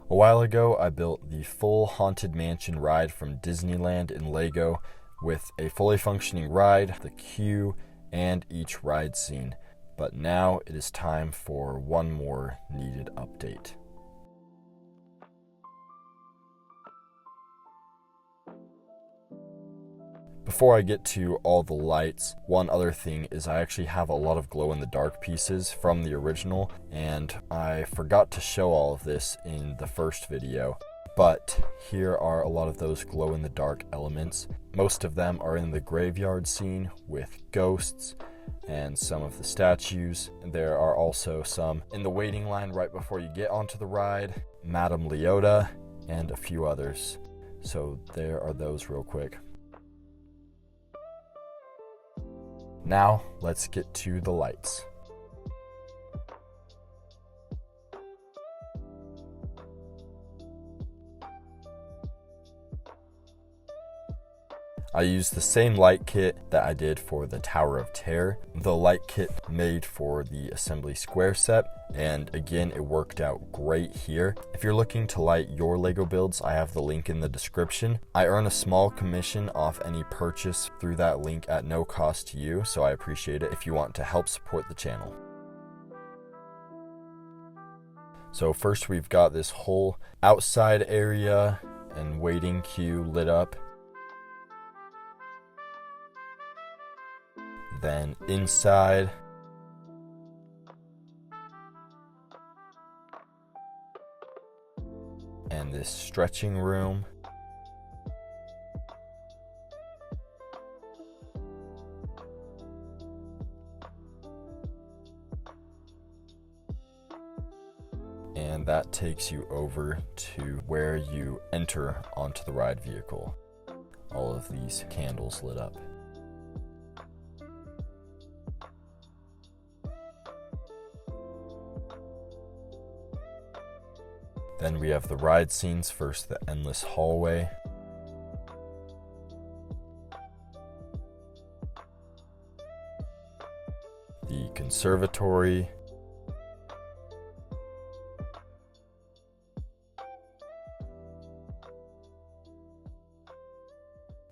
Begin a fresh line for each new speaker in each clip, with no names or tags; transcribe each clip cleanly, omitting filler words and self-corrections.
A while ago, I built the full Haunted Mansion ride from Disneyland in LEGO with a fully functioning ride, the queue, and each ride scene. But now it is time for one more needed update. Before I get to all the lights, one other thing is I actually have a lot of glow-in-the-dark pieces from the original, and I forgot to show all of this in the first video. But here are a lot of those glow-in-the-dark elements. Most of them are in the graveyard scene with ghosts and some of the statues. And there are also some in the waiting line right before you get onto the ride, Madame Leota, and a few others. So there are those real quick. Now, let's get to the lights. I used the same light kit that I did for the Tower of Terror, the light kit made for the Assembly Square set, and again, it worked out great here. If you're looking to light your LEGO builds, I have the link in the description. I earn a small commission off any purchase through that link at no cost to you, so I appreciate it if you want to help support the channel. So first we've got this whole outside area and waiting queue lit up. Then inside, and this stretching room, and that takes you over to where you enter onto the ride vehicle. All of these candles lit up. Then we have the ride scenes, first the endless hallway. The conservatory.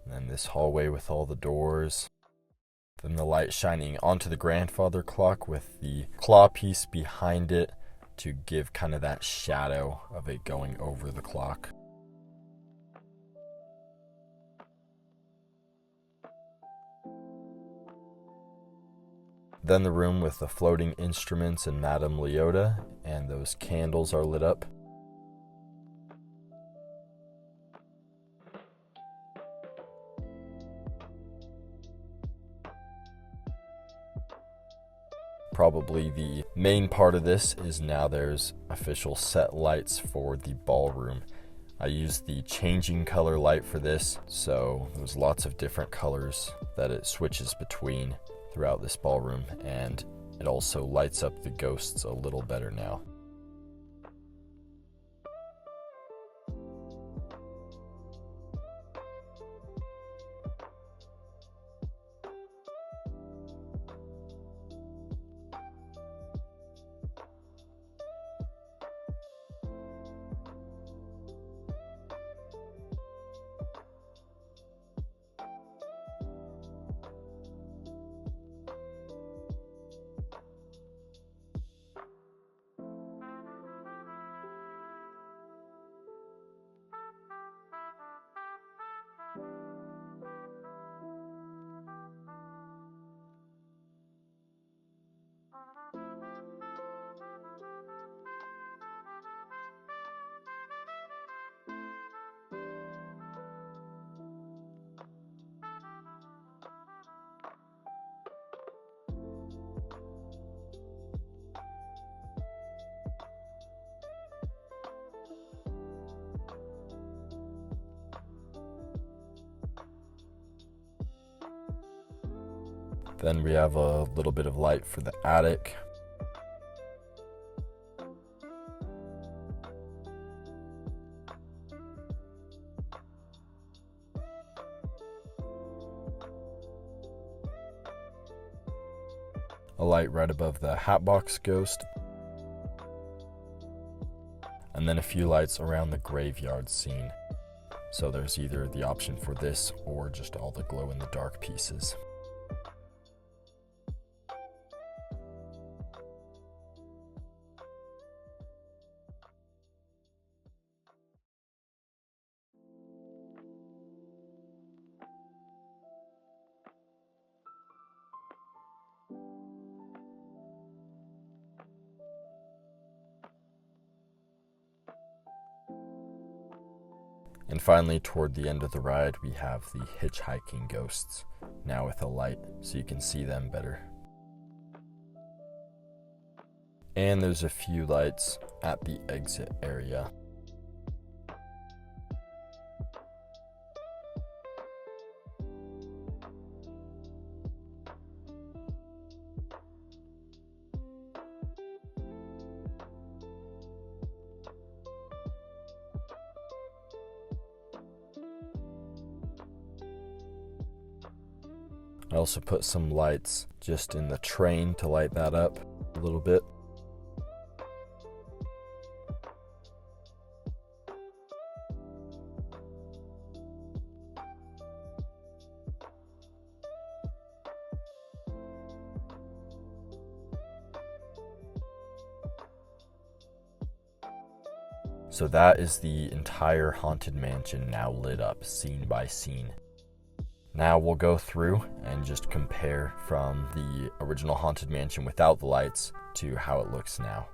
And then this hallway with all the doors. Then the light shining onto the grandfather clock with the claw piece behind it to give kind of that shadow of it going over the clock. Then the room with the floating instruments and Madame Leota, and those candles are lit up. Probably the main part of this is now there's official set lights for the ballroom. I used the changing color light for this, so there's lots of different colors that it switches between throughout this ballroom, and it also lights up the ghosts a little better now. Then we have a little bit of light for the attic. A light right above the Hatbox Ghost. and then a few lights around the graveyard scene. So there's either the option for this or just all the glow-in-the-dark pieces. And finally, toward the end of the ride, we have the hitchhiking ghosts, now with a light so you can see them better. And there's a few lights at the exit area. I also put some lights just in the train to light that up a little bit. So that is the entire Haunted Mansion now lit up, scene by scene. Now we'll go through and just compare from the original Haunted Mansion without the lights to how it looks now.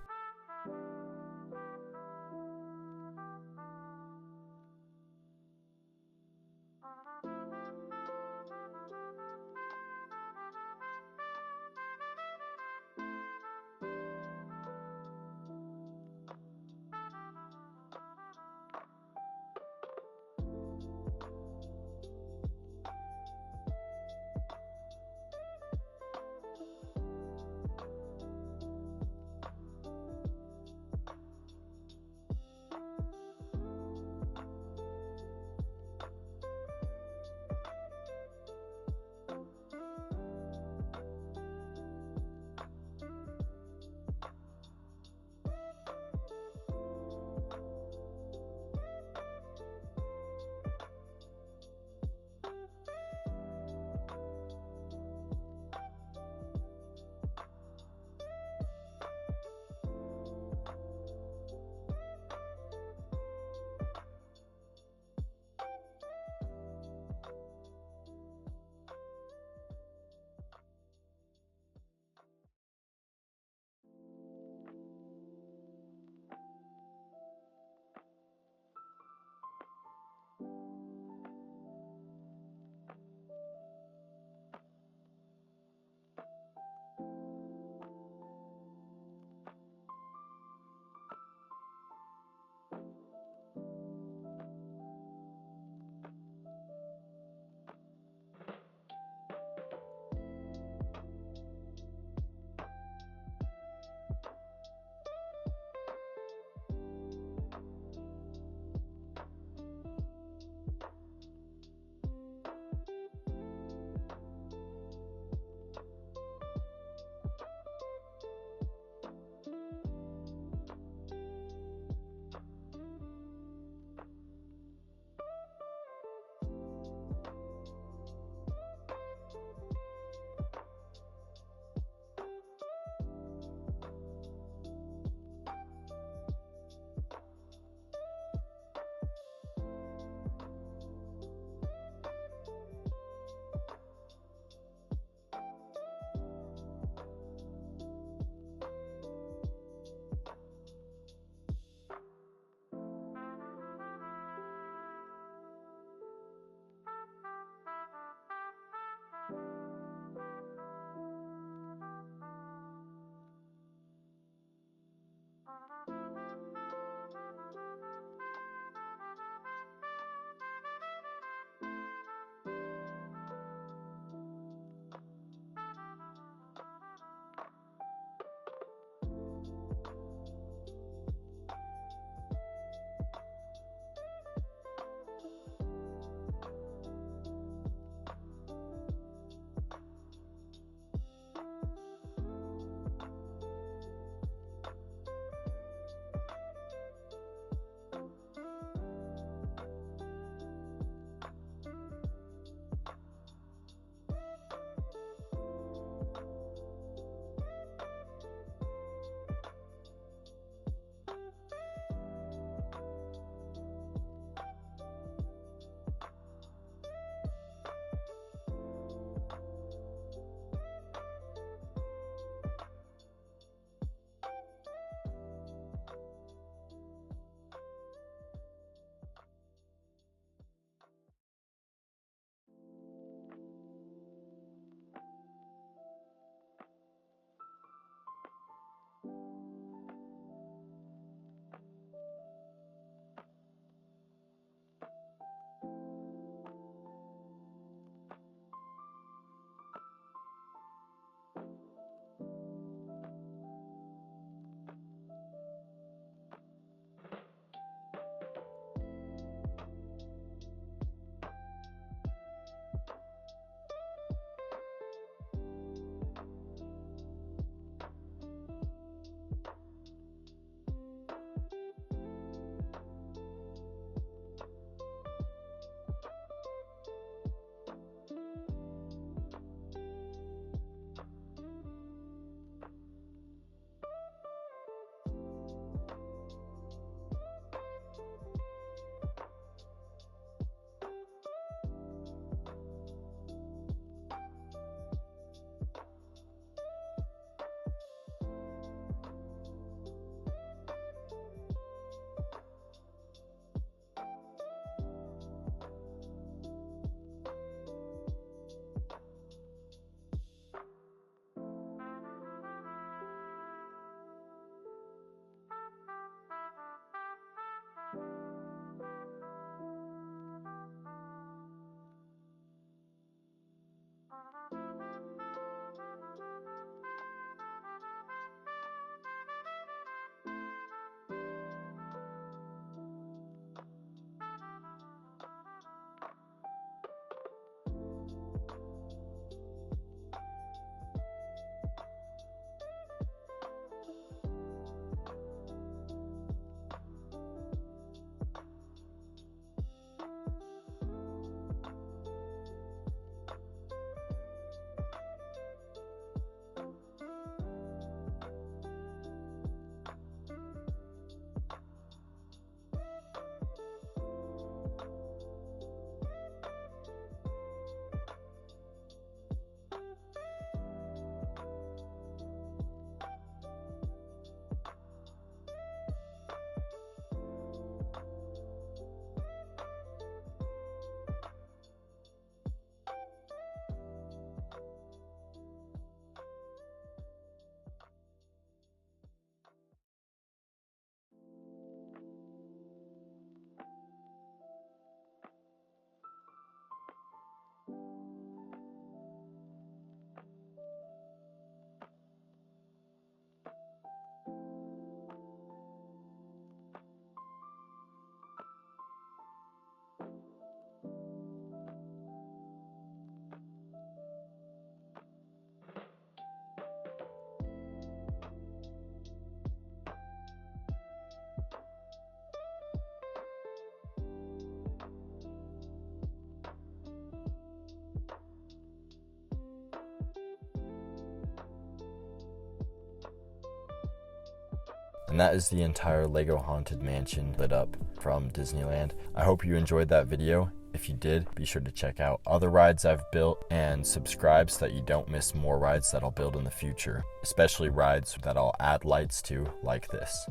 And that is the entire LEGO Haunted Mansion lit up from Disneyland. I hope you enjoyed that video. If you did, be sure to check out other rides I've built and subscribe so that you don't miss more rides that I'll build in the future, especially rides that I'll add lights to like this.